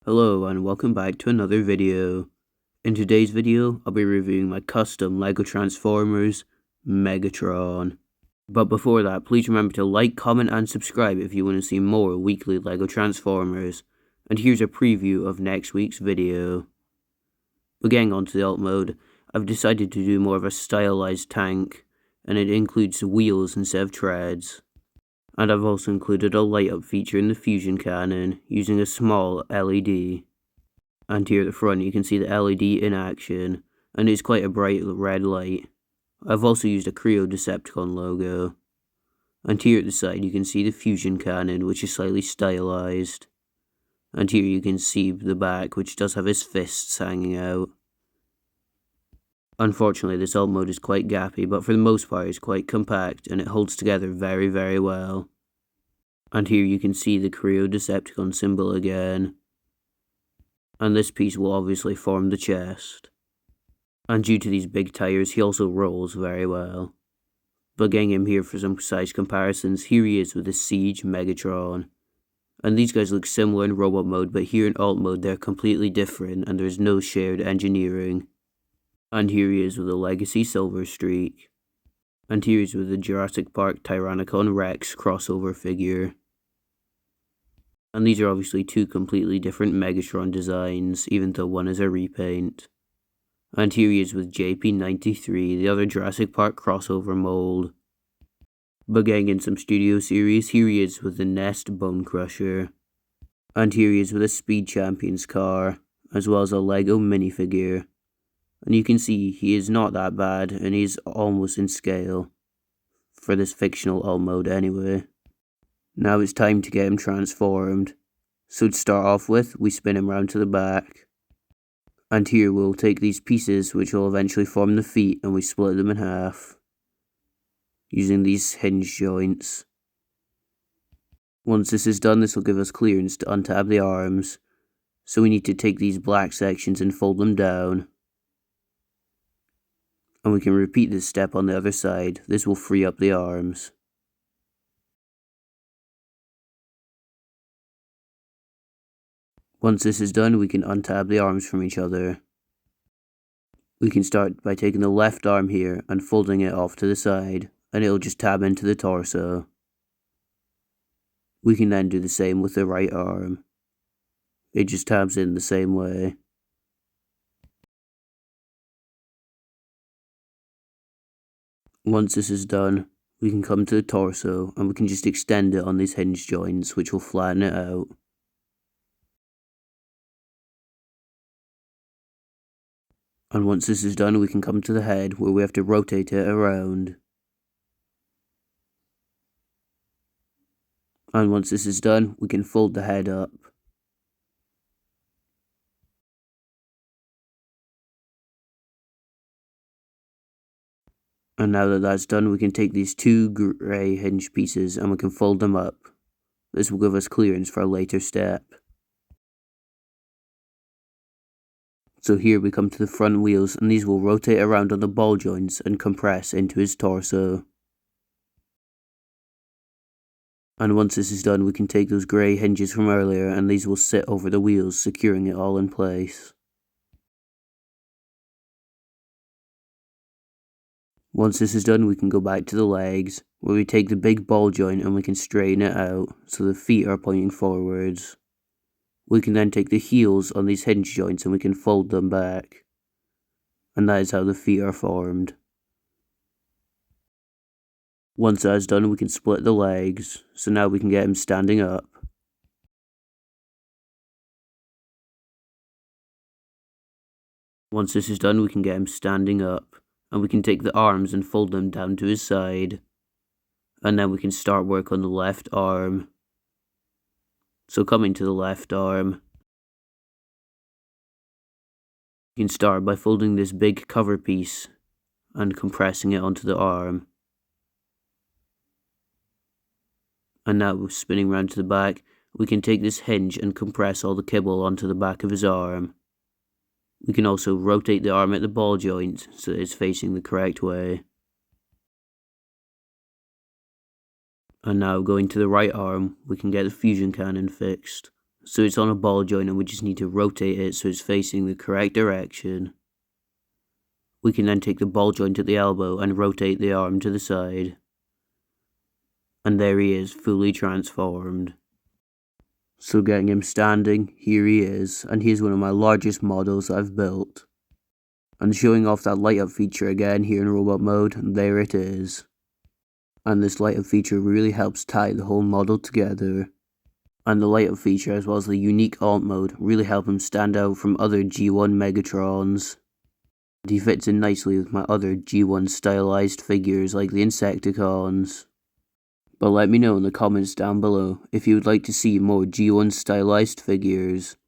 Hello and welcome back to another video. In today's video, I'll be reviewing my custom LEGO Transformers, Megatron. But before that, please remember to like, comment and subscribe if you want to see more weekly LEGO Transformers. And here's a preview of next week's video. But getting onto the alt mode, I've decided to do more of a stylized tank, and it includes wheels instead of treads. And I've also included a light up feature in the fusion cannon using a small LED. And here at the front you can see the LED in action, and it's quite a bright red light. I've also used a Creo Decepticon logo. And here at the side you can see the fusion cannon, which is slightly stylized. And here you can see the back, which does have his fists hanging out. Unfortunately, this alt mode is quite gappy, but for the most part it's quite compact and it holds together very well. And here you can see the Creo Decepticon symbol again. And this piece will obviously form the chest. And due to these big tires, he also rolls very well. But getting him here for some size comparisons, here he is with the Siege Megatron. And these guys look similar in robot mode, but here in alt mode they're completely different and there's no shared engineering. And here he is with a Legacy Silver Streak. And here he is with the Jurassic Park Tyrannicon Rex crossover figure. And these are obviously two completely different Megatron designs, even though one is a repaint. And here he is with JP93, the other Jurassic Park crossover mold. But getting in some Studio Series, here he is with the Nest Bone Crusher. And here he is with a Speed Champions car, as well as a Lego minifigure. And you can see he is not that bad, and he's almost in scale. For this fictional alt mode anyway. Now it's time to get him transformed. So to start off with, we spin him round to the back. And here we'll take these pieces, which will eventually form the feet, and we split them in half. Using these hinge joints. Once this is done, this will give us clearance to untab the arms. So we need to take these black sections and fold them down. And we can repeat this step on the other side. This will free up the arms. Once this is done, we can untab the arms from each other. We can start by taking the left arm here and folding it off to the side, and it'll just tab into the torso. We can then do the same with the right arm. It just tabs in the same way. Once this is done, we can come to the torso and we can just extend it on these hinge joints, which will flatten it out. And once this is done, we can come to the head, where we have to rotate it around. And once this is done, we can fold the head up. And now that that's done, we can take these two grey hinge pieces and we can fold them up. This will give us clearance for a later step. So here we come to the front wheels, and these will rotate around on the ball joints and compress into his torso. And once this is done, we can take those grey hinges from earlier and these will sit over the wheels, securing it all in place. Once this is done, we can go back to the legs, where we take the big ball joint and we can straighten it out so the feet are pointing forwards. We can then take the heels on these hinge joints and we can fold them back. And that is how the feet are formed. Once that is done, we can split the legs, so now we can get him standing up. Once this is done, we can get him standing up. And we can take the arms and fold them down to his side. And then we can start work on the left arm. So coming to the left arm, you can start by folding this big cover piece and compressing it onto the arm. And now spinning round to the back, we can take this hinge and compress all the kibble onto the back of his arm. We can also rotate the arm at the ball joint so that it's facing the correct way. And now going to the right arm, we can get the fusion cannon fixed. So it's on a ball joint and we just need to rotate it so it's facing the correct direction. We can then take the ball joint at the elbow and rotate the arm to the side. And there he is, fully transformed. So getting him standing, here he is, and he's one of my largest models I've built. And showing off that light up feature again here in robot mode, and there it is. And this light up feature really helps tie the whole model together. And the light up feature as well as the unique alt mode really help him stand out from other G1 Megatrons. And he fits in nicely with my other G1 stylized figures like the Insecticons. But let me know in the comments down below if you would like to see more G1 stylized figures.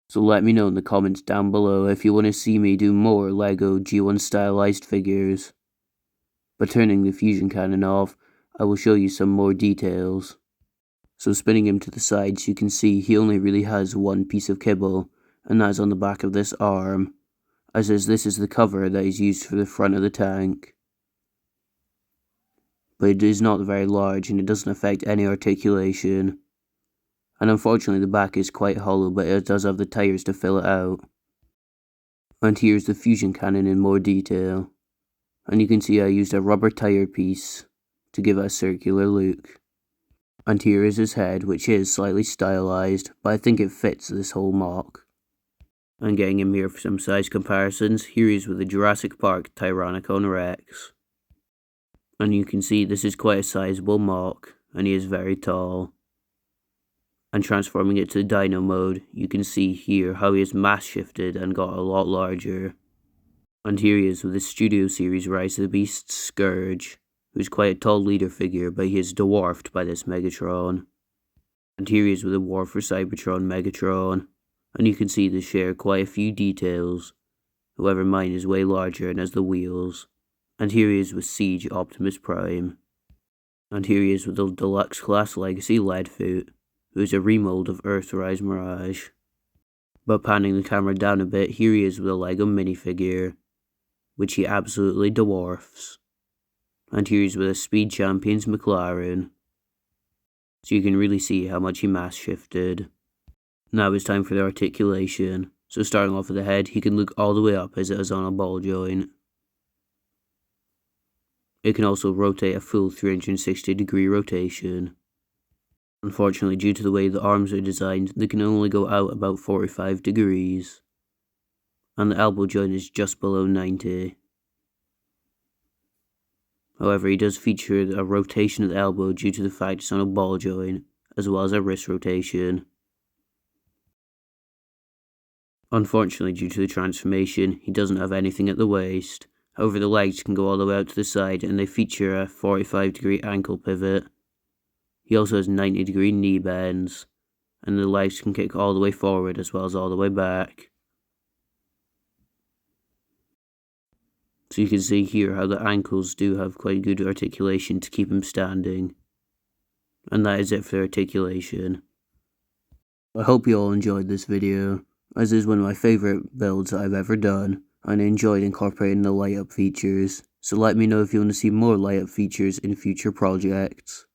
So let me know in the comments down below if you want to see me do more LEGO G1 stylized figures. By turning the fusion cannon off, I will show you some more details. So spinning him to the sides, you can see he only really has one piece of kibble, and that is on the back of this arm, as this is the cover that is used for the front of the tank. But it is not very large and it doesn't affect any articulation. And unfortunately the back is quite hollow, but it does have the tires to fill it out. And here's the fusion cannon in more detail. And you can see I used a rubber tire piece to give it a circular look. And here is his head, which is slightly stylized, but I think it fits this whole mock. And getting him here for some size comparisons, here he is with the Jurassic Park Tyrannicon Rex. And you can see this is quite a sizable mock, and he is very tall. And transforming it to Dino mode, you can see here how he is mass shifted and got a lot larger. And here he is with the Studio Series Rise of the Beasts Scourge, who's quite a tall leader figure, but he is dwarfed by this Megatron. And here he is with the War for Cybertron Megatron, and you can see they share quite a few details, however mine is way larger and has the wheels. And here he is with Siege Optimus Prime. And here he is with the Deluxe Class Legacy Leadfoot, who is a remold of Earthrise Mirage. But panning the camera down a bit, here he is with a LEGO minifigure, which he absolutely dwarfs. And here he is with a Speed Champions McLaren. So you can really see how much he mass shifted. Now it's time for the articulation. So starting off with the head, he can look all the way up as it is on a ball joint. It can also rotate a full 360-degree rotation. Unfortunately, due to the way the arms are designed, they can only go out about 45 degrees. And the elbow joint is just below 90. However, he does feature a rotation of the elbow due to the fact it's on a ball joint, as well as a wrist rotation. Unfortunately, due to the transformation, he doesn't have anything at the waist. However, the legs can go all the way out to the side and they feature a 45-degree ankle pivot. He also has 90-degree knee bends, and the legs can kick all the way forward as well as all the way back. So you can see here how the ankles do have quite good articulation to keep him standing. And that is it for the articulation. I hope you all enjoyed this video, as it is one of my favourite builds I've ever done, and I enjoyed incorporating the light up features, so let me know if you want to see more light up features in future projects.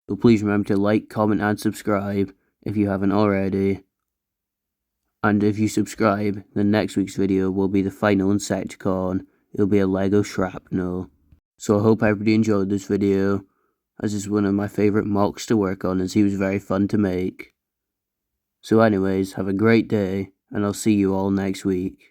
So please remember to like, comment and subscribe if you haven't already. And if you subscribe, then next week's video will be the final Insecticon. It'll be a LEGO Shrapnel. So I hope everybody enjoyed this video, as it's one of my favourite mocks to work on, as he was very fun to make. So anyways, have a great day, and I'll see you all next week.